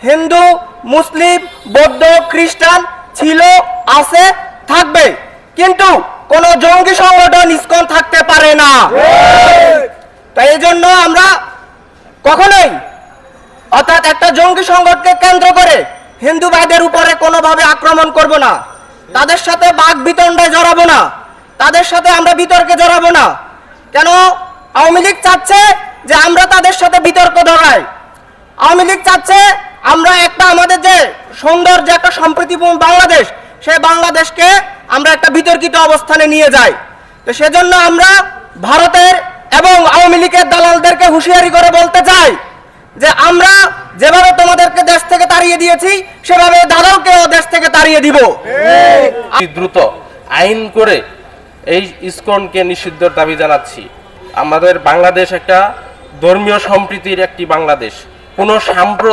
হিন্দু, মুসলিম, বৌদ্ধ, খ্রিস্টান ছিল, আছে, থাকবে, কিন্তু কোন জঙ্গি সংগঠন ইসকন থাকতে পারে না। তাই এই জন্য আমরা কখনোই অর্থাৎ একটা জঙ্গি সংগঠনকে কেন্দ্র করে হিন্দু ভাইদের উপরে কোনোভাবে আক্রমণ করব না, তাদের সাথে বাক বিতণ্ডায় জড়াবো না, তাদের সাথে আমরা বিতর্কে জড়াবো না। কেন আওয়ামী লীগ চাচ্ছে যে আমরা তাদের সাথে বিতর্ক জড়াই। আওয়ামী লীগ চাচ্ছে আমরা একটা আমাদের যে সুন্দর যে একটা সম্প্রীতিপূর্ণ বাংলাদেশ, সেই বাংলাদেশকে আমরা একটা বিতর্কিত অবস্থানে নিয়ে যাই। তো সেজন্য আমরা ভারতের এবং আওয়ামী লীগের দালালদেরকে হুঁশিয়ারি করে বলতে চাই যে আমরা যেভাবে তোমাদেরকে দেশ থেকে তাড়িয়ে দিয়েছি সেভাবে দালালকেও দেশ থেকে তাড়িয়ে দিব। দ্রুত আইন করে এই ইসকনকে নিষিদ্ধের দাবি জানাচ্ছি। আমাদের বাংলাদেশ একটা ধর্মীয় সম্প্রীতির একটি বাংলাদেশ, কোনো সাম্প্রদায়িক